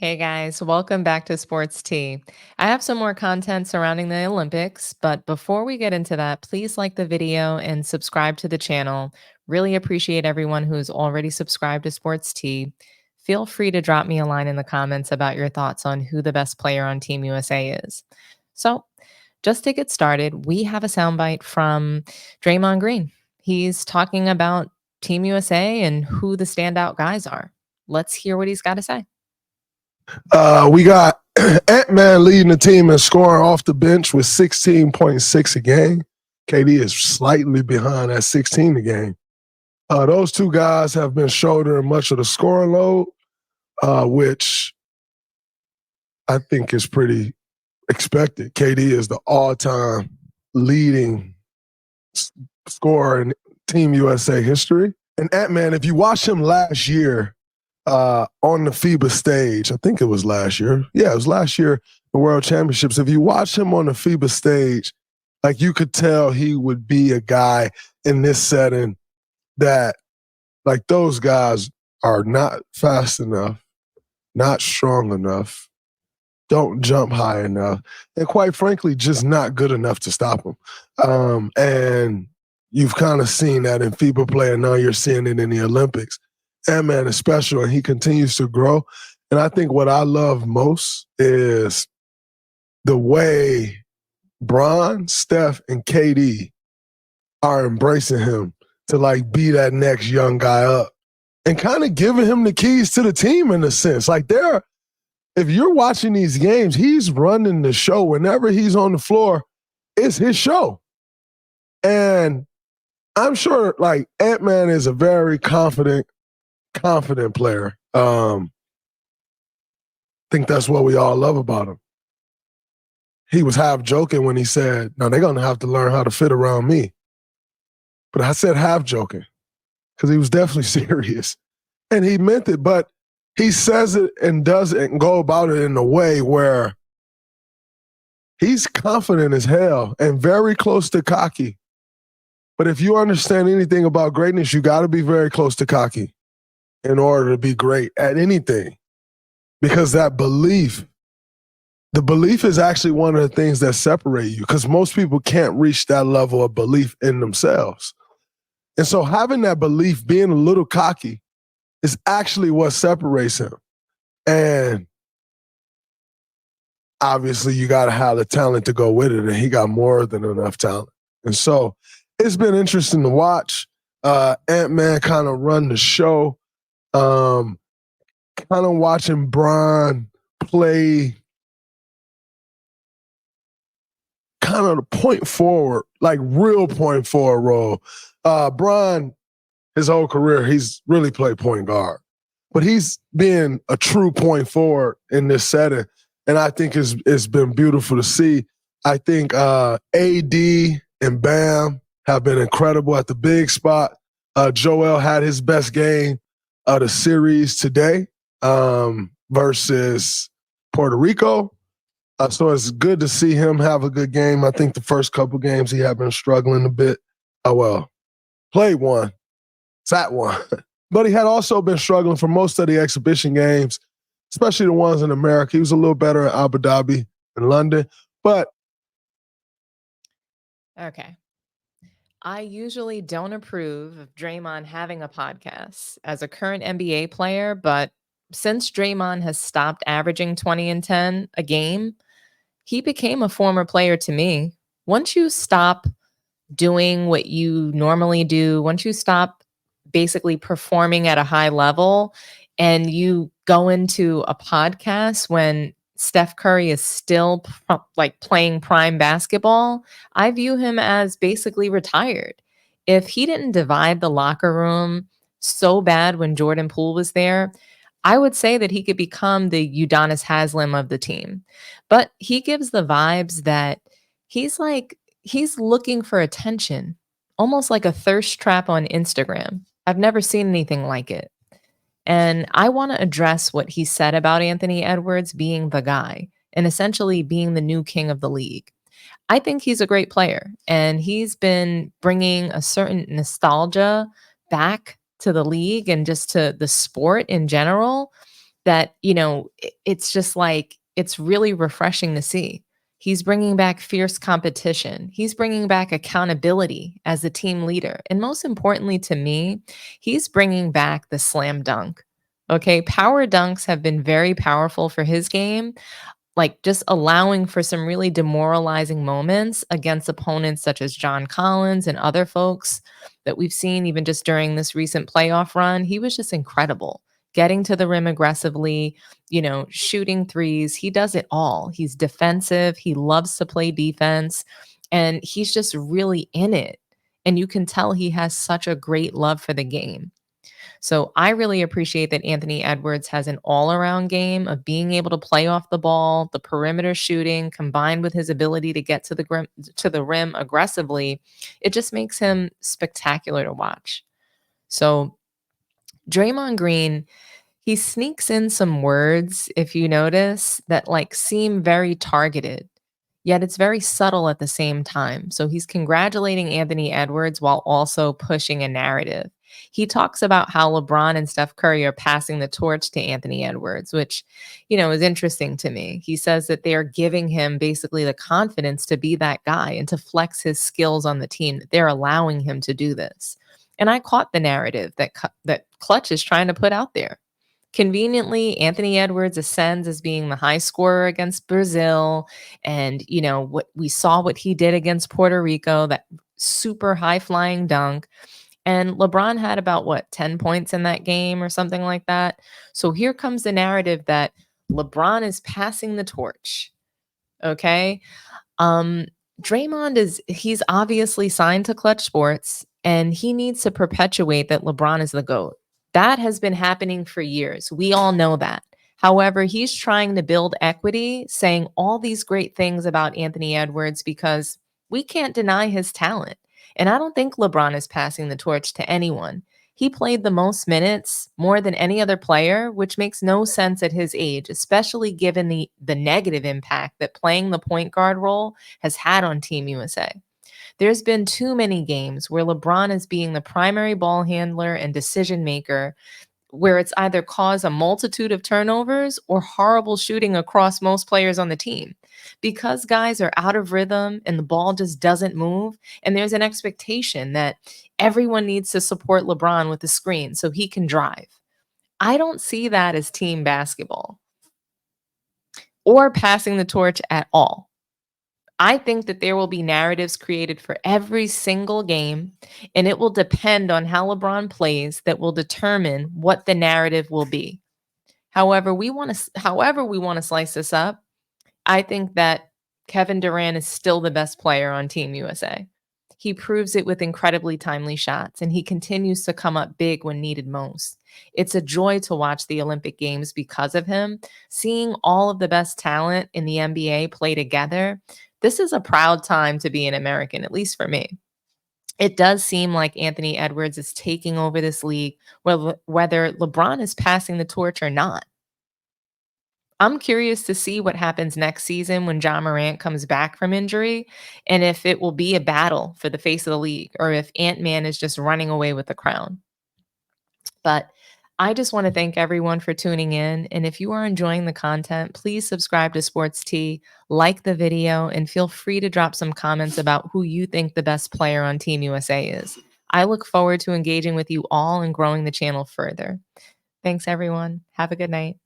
Hey guys, welcome back to Sports Tea. I have some more content surrounding the Olympics, but before we get into that, please like the video and subscribe to the channel. Really appreciate everyone who's already subscribed to Sports Tea. Feel free to drop me a line in the comments about your thoughts on who the best player on Team USA is. So, just to get started, we have a soundbite from Draymond Green. He's talking about Team USA and who the standout guys are. Let's hear what he's got to say. We got Ant-Man leading the team and scoring off the bench with 16.6 a game. KD is slightly behind at 16 a game. Those two guys have been shouldering much of the scoring load, which I think is pretty expected. KD is the all-time leading scorer in Team USA history. And Ant-Man, if you watch him last year, on the FIBA stage, I think it was last year. Yeah, it was last year, the World Championships. If you watch him on the FIBA stage, like you could tell he would be a guy in this setting that, like, those guys are not fast enough, not strong enough, don't jump high enough, and quite frankly, just not good enough to stop him. And you've kind of seen that in FIBA play, and now you're seeing it in the Olympics. Ant-Man is special, and he continues to grow. And I think what I love most is the way Bron, Steph, and KD are embracing him to, like, be that next young guy up and kind of giving him the keys to the team in a sense. Like, if you're watching these games, he's running the show. Whenever he's on the floor, it's his show. And I'm sure, like, Ant-Man is a very confident player. I think that's what we all love about him. He was half joking when he said, no, they're going to have to learn how to fit around me. But I said half joking because he was definitely serious. And he meant it, but he says it and does it and go about it in a way where he's confident as hell and very close to cocky. But if you understand anything about greatness, you got to be very close to cocky in order to be great at anything. Because that belief, the belief is actually one of the things that separate you, because most people can't reach that level of belief in themselves. And so having that belief, being a little cocky, is actually what separates him. And obviously you got to have the talent to go with it, and he got more than enough talent. And so it's been interesting to watch Ant-Man kind of run the show. Kind of watching Bron play kind of the point forward, like real point forward role. Bron, his whole career, he's really played point guard. But he's been a true point forward in this setting. And I think it's been beautiful to see. I think AD and Bam have been incredible at the big spot. Joel had his best game of the series today versus Puerto Rico. So it's good to see him have a good game. I think the first couple games he had been struggling a bit. Played one, sat one. But he had also been struggling for most of the exhibition games, especially the ones in America. He was a little better in Abu Dhabi and London. But Okay. I usually don't approve of Draymond having a podcast as a current NBA player, but since Draymond has stopped averaging 20 and 10 a game, he became a former player to me. Once you stop doing what you normally do, once you stop basically performing at a high level and you go into a podcast when Steph Curry is still like playing prime basketball, I view him as basically retired. If he didn't divide the locker room so bad when Jordan Poole was there, I would say that he could become the Udonis Haslem of the team. But he gives the vibes that he's looking for attention, almost like a thirst trap on Instagram. I've never seen anything like it. And I want to address what he said about Anthony Edwards being the guy and essentially being the new king of the league. I think he's a great player, and he's been bringing a certain nostalgia back to the league and just to the sport in general. that, it's just like it's really refreshing to see. He's bringing back fierce competition. He's bringing back accountability as a team leader. And most importantly to me, he's bringing back the slam dunk. Okay, power dunks have been very powerful for his game, like just allowing for some really demoralizing moments against opponents such as John Collins and other folks that we've seen even just during this recent playoff run. He was just incredible. Getting to the rim aggressively, shooting threes. He does it all. He's defensive. He loves to play defense, and he's just really in it. And you can tell he has such a great love for the game. So I really appreciate that Anthony Edwards has an all-around game of being able to play off the ball, the perimeter shooting, combined with his ability to get to the rim aggressively. It just makes him spectacular to watch. So Draymond Green, he sneaks in some words, if you notice, that like seem very targeted, yet it's very subtle at the same time. So he's congratulating Anthony Edwards while also pushing a narrative. He talks about how LeBron and Steph Curry are passing the torch to Anthony Edwards, which, is interesting to me. He says that they are giving him basically the confidence to be that guy and to flex his skills on the team, that they're allowing him to do this. And I caught the narrative that Klutch is trying to put out there. Conveniently, Anthony Edwards ascends as being the high scorer against Brazil. And, what he did against Puerto Rico, that super high flying dunk. And LeBron had about 10 points in that game or something like that. So here comes the narrative that LeBron is passing the torch. Okay. Um, Draymond he's obviously signed to Klutch Sports, and he needs to perpetuate that LeBron is the GOAT. That has been happening for years. We all know that. However, he's trying to build equity, saying all these great things about Anthony Edwards because we can't deny his talent. And I don't think LeBron is passing the torch to anyone. He played the most minutes, more than any other player, which makes no sense at his age, especially given the negative impact that playing the point guard role has had on Team USA. There's been too many games where LeBron is being the primary ball handler and decision maker, where it's either caused a multitude of turnovers or horrible shooting across most players on the team. Because guys are out of rhythm and the ball just doesn't move, and there's an expectation that everyone needs to support LeBron with the screen so he can drive. I don't see that as team basketball or passing the torch at all. I think that there will be narratives created for every single game, and it will depend on how LeBron plays that will determine what the narrative will be. However we want to slice this up, I think that Kevin Durant is still the best player on Team USA. He proves it with incredibly timely shots, and he continues to come up big when needed most. It's a joy to watch the Olympic Games because of him. Seeing all of the best talent in the NBA play together, this is a proud time to be an American, at least for me. It does seem like Anthony Edwards is taking over this league, whether LeBron is passing the torch or not. I'm curious to see what happens next season when John Morant comes back from injury, and if it will be a battle for the face of the league or if Ant-Man is just running away with the crown. But I just want to thank everyone for tuning in. And if you are enjoying the content, please subscribe to Sports Tea, like the video, and feel free to drop some comments about who you think the best player on Team USA is. I look forward to engaging with you all and growing the channel further. Thanks, everyone. Have a good night.